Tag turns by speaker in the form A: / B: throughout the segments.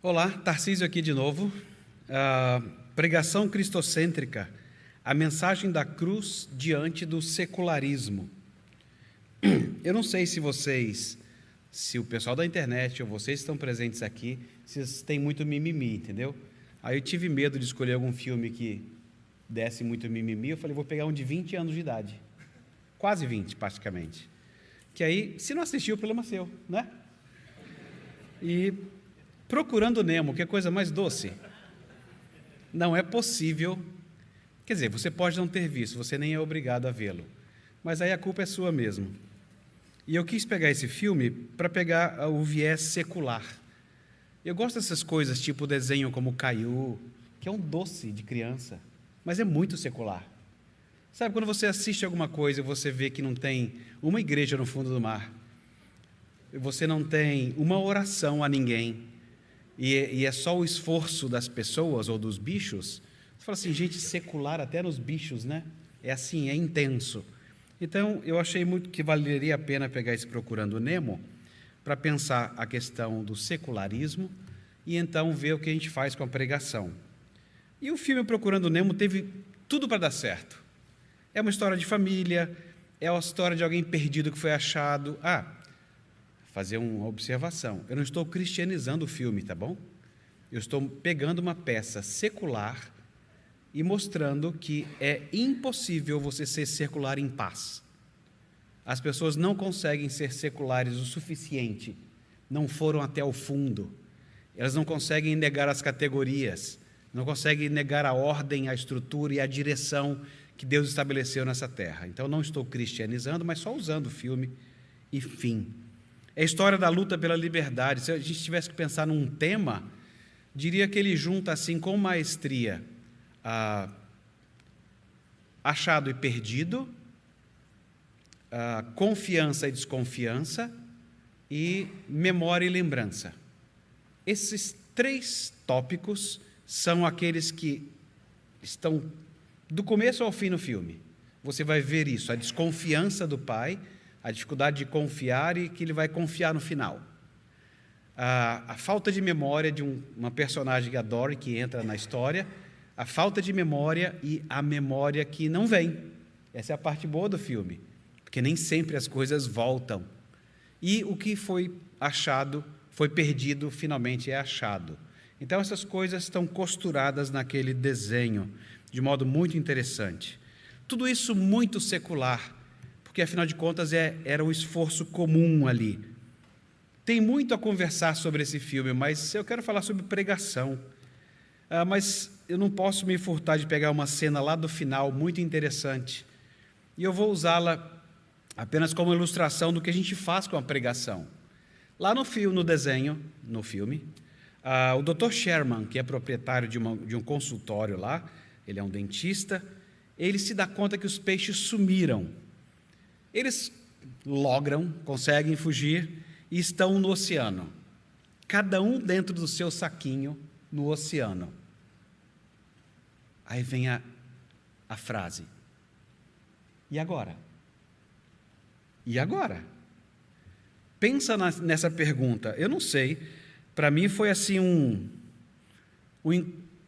A: Olá, Tarcísio aqui de novo. Pregação cristocêntrica, a mensagem da cruz diante do secularismo. Eu não sei se o pessoal da internet ou vocês que estão presentes aqui, vocês têm muito mimimi, entendeu? Aí eu tive medo de escolher algum filme que desse muito mimimi, eu falei, vou pegar um de 20 anos de idade, quase 20 praticamente, que aí, se não assistir, o problema é seu, né? E Procurando Nemo, que é coisa mais doce. Não é possível, quer dizer, você pode não ter visto, você nem é obrigado a vê-lo, mas aí a culpa é sua mesmo. E eu quis pegar esse filme para pegar o viés secular. Eu gosto dessas coisas, tipo desenho como Caiu, que é um doce de criança, mas é muito secular. Sabe, quando você assiste alguma coisa e você vê que não tem uma igreja no fundo do mar, você não tem uma oração a ninguém, e é só o esforço das pessoas ou dos bichos, você fala assim, gente, secular até nos bichos, né? É assim, é intenso. Então, eu achei muito que valeria a pena pegar esse Procurando Nemo para pensar a questão do secularismo e então ver o que a gente faz com a pregação. E o filme Procurando Nemo teve tudo para dar certo. É uma história de família, é uma história de alguém perdido que foi achado. Fazer uma observação. Eu não estou cristianizando o filme, tá bom? Eu estou pegando uma peça secular e mostrando que é impossível você ser secular em paz. As pessoas não conseguem ser seculares o suficiente, não foram até o fundo. Elas não conseguem negar as categorias, não conseguem negar a ordem, a estrutura e a direção que Deus estabeleceu nessa terra. Então, não estou cristianizando, mas só usando o filme e fim. É a história da luta pela liberdade. Se a gente tivesse que pensar num tema, diria que ele junta assim com maestria achado e perdido, confiança e desconfiança e memória e lembrança. Esses três tópicos são aqueles que estão do começo ao fim no filme. Você vai ver isso, a desconfiança do pai, a dificuldade de confiar e que ele vai confiar no final. A falta de memória de uma personagem, a Dory, que entra na história, a falta de memória e a memória que não vem. Essa é a parte boa do filme, porque nem sempre as coisas voltam. E o que foi achado, foi perdido, finalmente é achado. Então, essas coisas estão costuradas naquele desenho, de modo muito interessante. Tudo isso muito secular, porque, afinal de contas, era um esforço comum ali. Tem muito a conversar sobre esse filme, mas eu quero falar sobre pregação. Mas eu não posso me furtar de pegar uma cena lá do final, muito interessante, e eu vou usá-la apenas como ilustração do que a gente faz com a pregação. Lá no filme, no filme, o Dr. Sherman, que é proprietário de um consultório lá, ele é um dentista, ele se dá conta que os peixes sumiram. Eles conseguem fugir e estão no oceano, cada um dentro do seu saquinho no oceano. Aí vem a frase, e agora? E agora? Pensa nessa pergunta. Eu não sei, para mim foi assim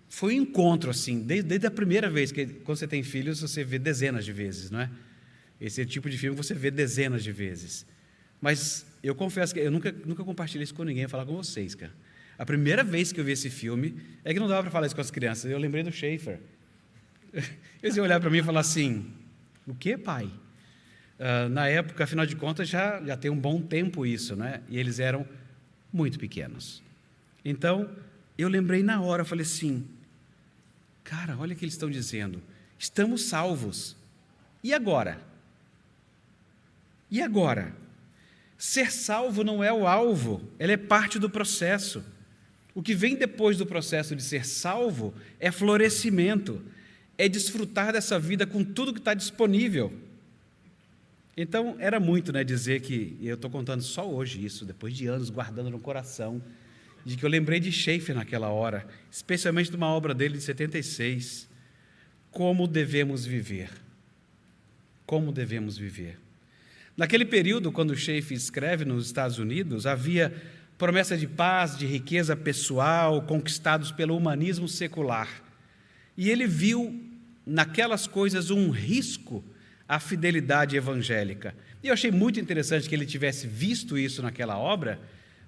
A: foi um encontro assim, desde a primeira vez, que quando você tem filhos, você vê dezenas de vezes, não é? Esse tipo de filme você vê dezenas de vezes. Mas eu confesso que eu nunca compartilhei isso com ninguém, falar com vocês, cara. A primeira vez que eu vi esse filme, é que não dava para falar isso com as crianças, eu lembrei do Schaefer. Eles iam olhar para mim e falar assim, o quê, pai? Na época, afinal de contas, já tem um bom tempo isso, né? E eles eram muito pequenos. Então, eu lembrei na hora, eu falei assim, cara, olha o que eles estão dizendo, estamos salvos. E agora? E agora? Ser salvo não é o alvo, ela é parte do processo. O que vem depois do processo de ser salvo é florescimento, é desfrutar dessa vida com tudo que está disponível. Então, era muito, né, dizer que, e eu estou contando só hoje isso, depois de anos guardando no coração, de que eu lembrei de Schaefer naquela hora, especialmente de uma obra dele de 76, Como Devemos Viver. Como devemos viver. Naquele período, quando Schaefer escreve nos Estados Unidos, havia promessa de paz, de riqueza pessoal, conquistados pelo humanismo secular. E ele viu naquelas coisas um risco à fidelidade evangélica. E eu achei muito interessante que ele tivesse visto isso naquela obra,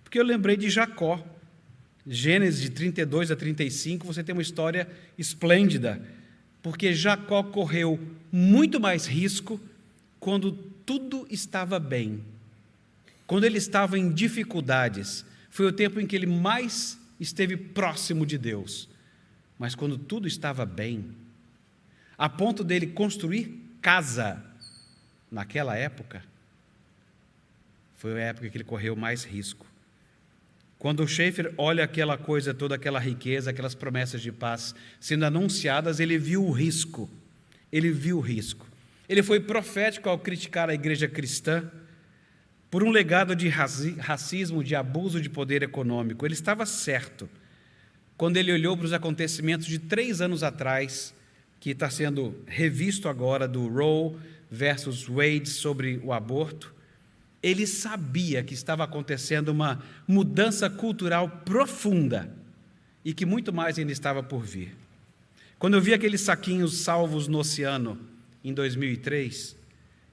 A: porque eu lembrei de Jacó. Gênesis de 32 a 35, você tem uma história esplêndida, porque Jacó correu muito mais risco quando tudo estava bem. Quando ele estava em dificuldades, foi o tempo em que ele mais esteve próximo de Deus. Mas quando tudo estava bem, a ponto dele construir casa naquela época, foi a época que ele correu mais risco. Quando o Schaeffer olha aquela coisa, toda aquela riqueza, aquelas promessas de paz sendo anunciadas, ele viu o risco. Ele viu o risco. Ele foi profético ao criticar a igreja cristã por um legado de racismo, de abuso de poder econômico. Ele estava certo quando ele olhou para os acontecimentos de 3 anos atrás, que está sendo revisto agora, do Roe versus Wade sobre o aborto. Ele sabia que estava acontecendo uma mudança cultural profunda e que muito mais ainda estava por vir. Quando eu vi aqueles saquinhos salvos no oceano em 2003,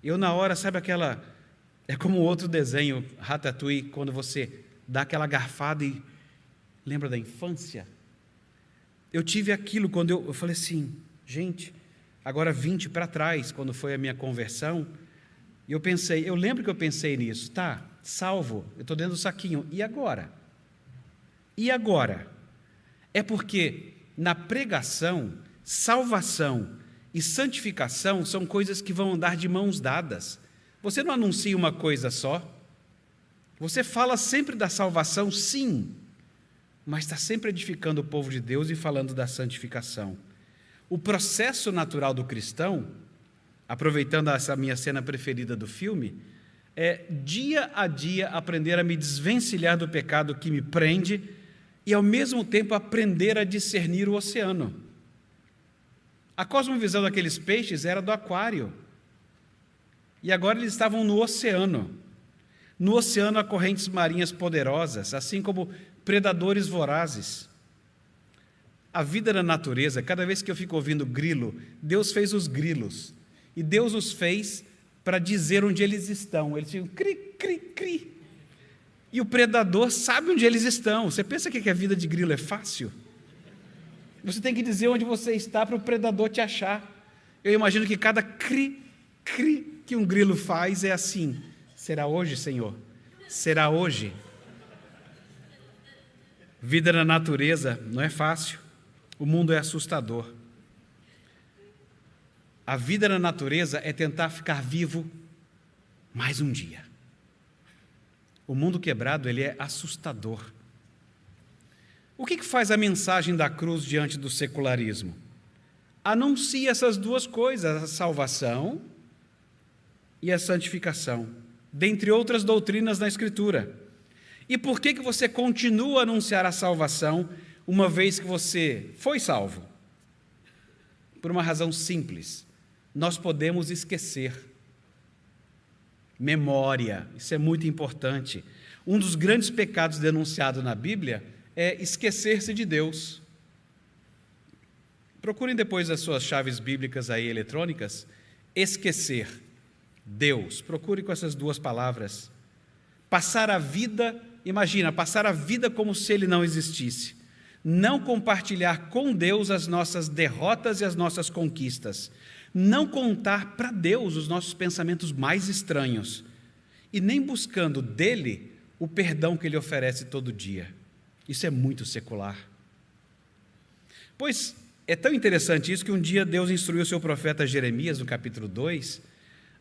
A: eu na hora, sabe aquela... É como outro desenho, Ratatouille, quando você dá aquela garfada e lembra da infância? Eu tive aquilo quando eu falei assim, gente, agora 20 para trás, quando foi a minha conversão, e eu lembro que eu pensei nisso, tá, salvo, eu estou dentro do saquinho, e agora? E agora? É porque na pregação, salvação e santificação são coisas que vão andar de mãos dadas. Você não anuncia uma coisa só, você fala sempre da salvação, sim, mas está sempre edificando o povo de Deus e falando da santificação. O processo natural do cristão, aproveitando essa minha cena preferida do filme, é dia a dia aprender a me desvencilhar do pecado que me prende e, ao mesmo tempo, aprender a discernir o oceano. A cosmovisão daqueles peixes era do aquário. E agora eles estavam no oceano. No oceano há correntes marinhas poderosas, assim como predadores vorazes. A vida na natureza, cada vez que eu fico ouvindo grilo, Deus fez os grilos. E Deus os fez para dizer onde eles estão. Eles ficam cri, cri, cri. E o predador sabe onde eles estão. Você pensa que a vida de grilo é fácil? Você tem que dizer onde você está para o predador te achar. Eu imagino que cada cri, cri que um grilo faz é assim. Será hoje, Senhor? Será hoje? Vida na natureza não é fácil. O mundo é assustador. A vida na natureza é tentar ficar vivo mais um dia. O mundo quebrado, ele é assustador. O que faz a mensagem da cruz diante do secularismo? Anuncia essas duas coisas, a salvação e a santificação, dentre outras doutrinas na Escritura. E por que você continua a anunciar a salvação uma vez que você foi salvo? Por uma razão simples. Nós podemos esquecer. Memória, isso é muito importante. Um dos grandes pecados denunciados na Bíblia é esquecer-se de Deus. Procurem depois as suas chaves bíblicas aí eletrônicas. Esquecer Deus. Procure com essas duas palavras. Passar a vida, imagina, passar a vida como se Ele não existisse. Não compartilhar com Deus as nossas derrotas e as nossas conquistas. Não contar para Deus os nossos pensamentos mais estranhos. E nem buscando dEle o perdão que Ele oferece todo dia. Isso é muito secular. Pois é tão interessante isso que um dia Deus instruiu o seu profeta Jeremias, no capítulo 2,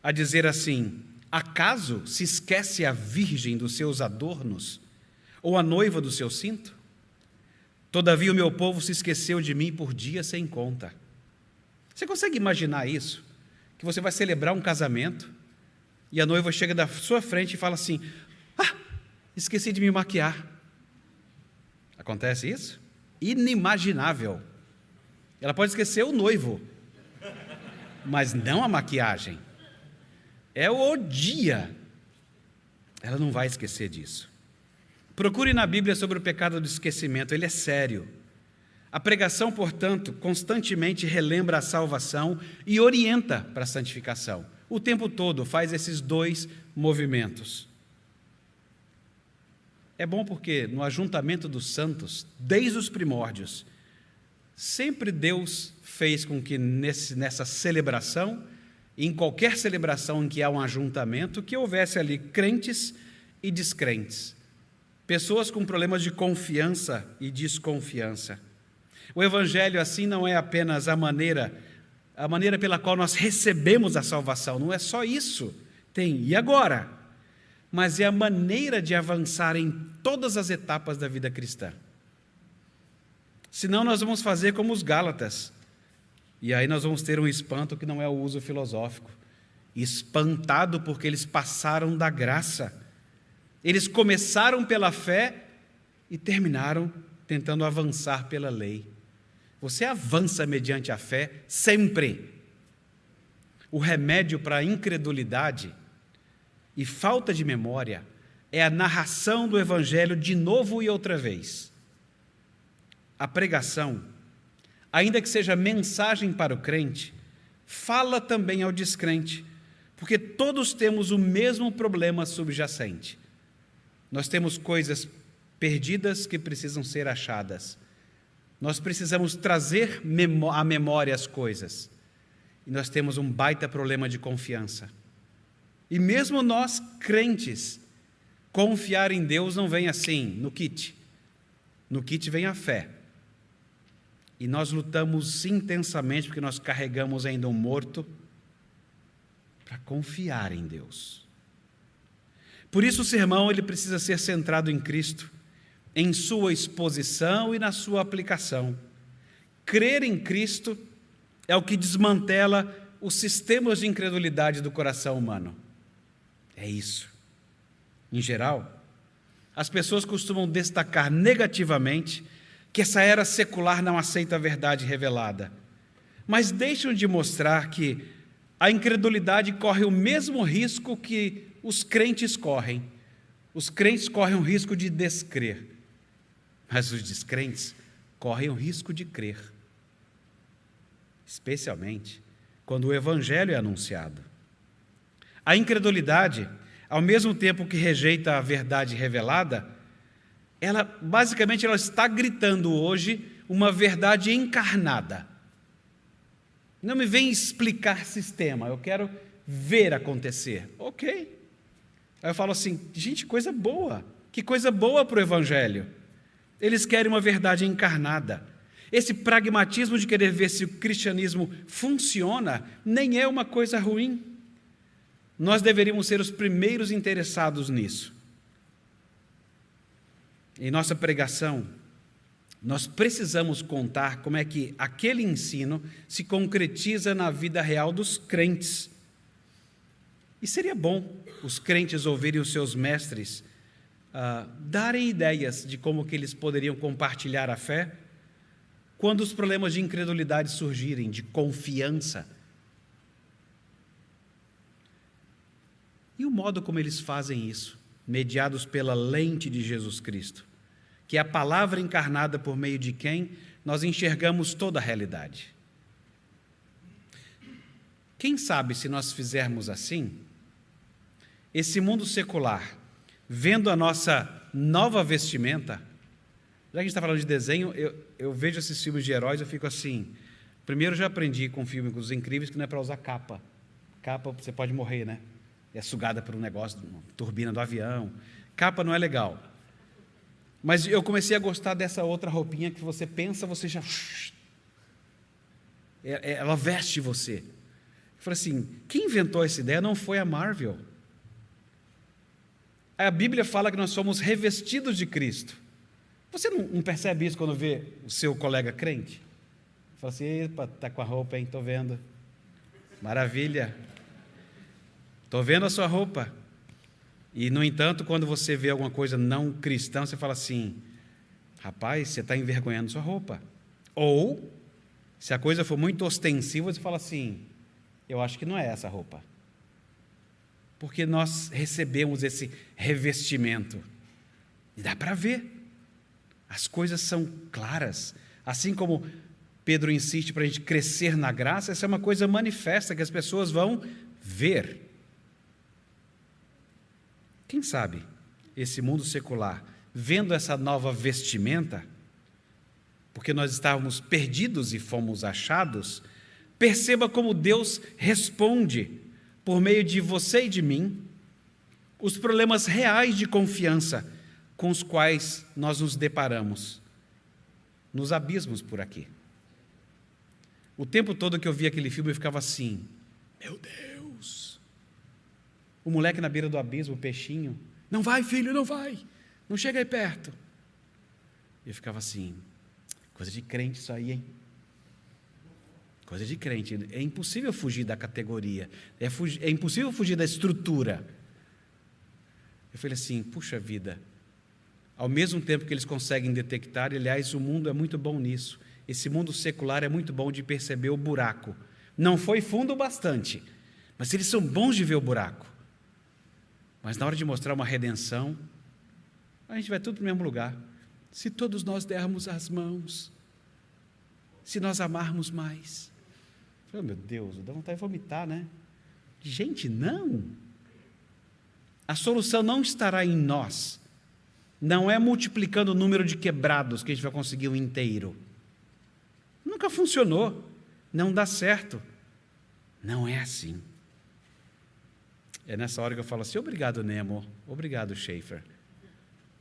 A: a dizer assim: acaso se esquece a virgem dos seus adornos, ou a noiva do seu cinto? Todavia o meu povo se esqueceu de mim por dia sem conta. Você consegue imaginar isso? Que você vai celebrar um casamento e a noiva chega da sua frente e fala assim: esqueci de me maquiar. Acontece isso? Inimaginável. Ela pode esquecer o noivo, mas não a maquiagem. É o dia. Ela não vai esquecer disso. Procure na Bíblia sobre o pecado do esquecimento, ele é sério. A pregação, portanto, constantemente relembra a salvação e orienta para a santificação. O tempo todo faz esses dois movimentos. É bom porque no ajuntamento dos santos, desde os primórdios, sempre Deus fez com que nessa celebração, em qualquer celebração em que há um ajuntamento, que houvesse ali crentes e descrentes, pessoas com problemas de confiança e desconfiança. O Evangelho, assim, não é apenas a maneira pela qual nós recebemos a salvação, não é só isso, tem, e agora? Mas é a maneira de avançar em todas as etapas da vida cristã. Senão nós vamos fazer como os Gálatas, e aí nós vamos ter um espanto que não é o uso filosófico, espantado porque eles passaram da graça. Eles começaram pela fé e terminaram tentando avançar pela lei. Você avança mediante a fé sempre. O remédio para a incredulidade e falta de memória é a narração do Evangelho de novo e outra vez. A pregação, ainda que seja mensagem para o crente, fala também ao descrente, porque todos temos o mesmo problema subjacente. Nós temos coisas perdidas que precisam ser achadas. Nós precisamos trazer à memória as coisas. E nós temos um baita problema de confiança. E mesmo nós, crentes, confiar em Deus não vem assim, no kit. No kit vem a fé. E nós lutamos intensamente, porque nós carregamos ainda um morto, para confiar em Deus. Por isso o sermão ele precisa ser centrado em Cristo, em sua exposição e na sua aplicação. Crer em Cristo é o que desmantela os sistemas de incredulidade do coração humano. É isso. Em geral, as pessoas costumam destacar negativamente que essa era secular não aceita a verdade revelada, mas deixam de mostrar que a incredulidade corre o mesmo risco que os crentes correm. Os crentes correm o risco de descrer, mas os descrentes correm o risco de crer, especialmente quando o Evangelho é anunciado. A incredulidade, ao mesmo tempo que rejeita a verdade revelada, ela está gritando hoje uma verdade encarnada. Não me vem explicar sistema, eu quero ver acontecer. Ok. Aí eu falo assim, gente, coisa boa. Que coisa boa para o Evangelho. Eles querem uma verdade encarnada. Esse pragmatismo de querer ver se o cristianismo funciona nem é uma coisa ruim. Nós deveríamos ser os primeiros interessados nisso. Em nossa pregação, nós precisamos contar como é que aquele ensino se concretiza na vida real dos crentes. E seria bom os crentes ouvirem os seus mestres darem ideias de como que eles poderiam compartilhar a fé quando os problemas de incredulidade surgirem, de confiança. E o modo como eles fazem isso, mediados pela lente de Jesus Cristo, que é a palavra encarnada por meio de quem nós enxergamos toda a realidade. Quem sabe se nós fizermos assim, esse mundo secular, vendo a nossa nova vestimenta, já que a gente está falando de desenho, eu vejo esses filmes de heróis, eu fico assim, primeiro já aprendi com o filme Os Incríveis que não é para usar capa. Capa você pode morrer, né? É sugada por um negócio, uma turbina do avião. Capa não é legal. Mas eu comecei a gostar dessa outra roupinha que você pensa, você já... Ela veste você. Eu falei assim, quem inventou essa ideia não foi a Marvel. A Bíblia fala que nós somos revestidos de Cristo. Você não percebe isso quando vê o seu colega crente? Fala assim, epa, está com a roupa, hein? Estou vendo. Maravilha. Estou vendo a sua roupa. E, no entanto, quando você vê alguma coisa não cristã, você fala assim, rapaz, você está envergonhando sua roupa. Ou, se a coisa for muito ostensiva, você fala assim, eu acho que não é essa roupa. Porque nós recebemos esse revestimento. E dá para ver. As coisas são claras. Assim como Pedro insiste para a gente crescer na graça, essa é uma coisa manifesta que as pessoas vão ver. Quem sabe esse mundo secular, vendo essa nova vestimenta, porque nós estávamos perdidos e fomos achados, perceba como Deus responde, por meio de você e de mim, os problemas reais de confiança com os quais nós nos deparamos nos abismos por aqui. O tempo todo que eu via aquele filme eu ficava assim, meu Deus, o moleque na beira do abismo, o peixinho, não vai filho, não vai, não chega aí perto. Eu ficava assim, coisa de crente isso aí, hein? Coisa de crente, é impossível fugir da categoria, é impossível fugir da estrutura. Eu falei assim, puxa vida, ao mesmo tempo que eles conseguem detectar, aliás, o mundo é muito bom nisso, esse mundo secular é muito bom de perceber o buraco, não foi fundo o bastante, mas eles são bons de ver o buraco, mas na hora de mostrar uma redenção, a gente vai tudo para o mesmo lugar. Se todos nós dermos as mãos, se nós amarmos mais, oh, meu Deus, dá vontade de vomitar, né? Gente, não! A solução não estará em nós, não é multiplicando o número de quebrados que a gente vai conseguir um inteiro. Nunca funcionou, não dá certo, não é assim. É nessa hora que eu falo assim, obrigado Nemo, obrigado Schaeffer,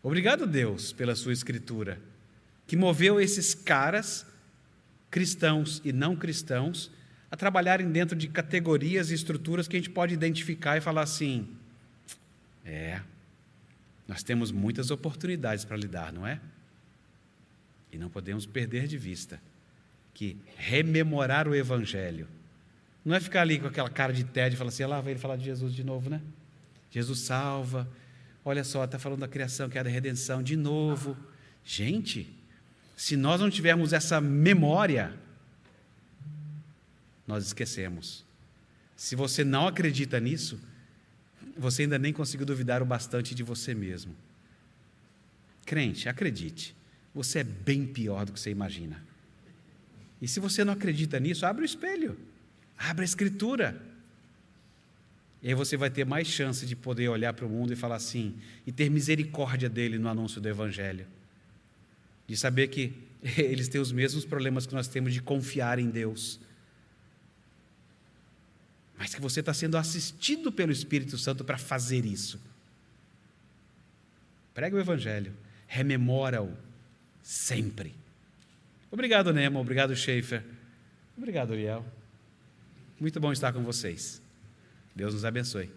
A: obrigado Deus pela sua escritura, que moveu esses caras, cristãos e não cristãos, a trabalharem dentro de categorias e estruturas que a gente pode identificar e falar assim, nós temos muitas oportunidades para lidar, não é? E não podemos perder de vista que rememorar o Evangelho não é ficar ali com aquela cara de tédio e falar assim, lá vai ele falar de Jesus de novo, né? Jesus salva, olha só, está falando da criação, que é da redenção, de novo. Gente, se nós não tivermos essa memória, nós esquecemos. Se você não acredita nisso, você ainda nem conseguiu duvidar o bastante de você mesmo. Crente, acredite, você é bem pior do que você imagina. E se você não acredita nisso, abre o espelho, abre a Escritura. E aí você vai ter mais chance de poder olhar para o mundo e falar assim, e ter misericórdia dele no anúncio do Evangelho. De saber que eles têm os mesmos problemas que nós temos de confiar em Deus. Mas que você está sendo assistido pelo Espírito Santo para fazer isso. Prega o Evangelho, rememora-o sempre. Obrigado, Nemo, obrigado, Schaeffer, obrigado, Uriel. Muito bom estar com vocês. Deus nos abençoe.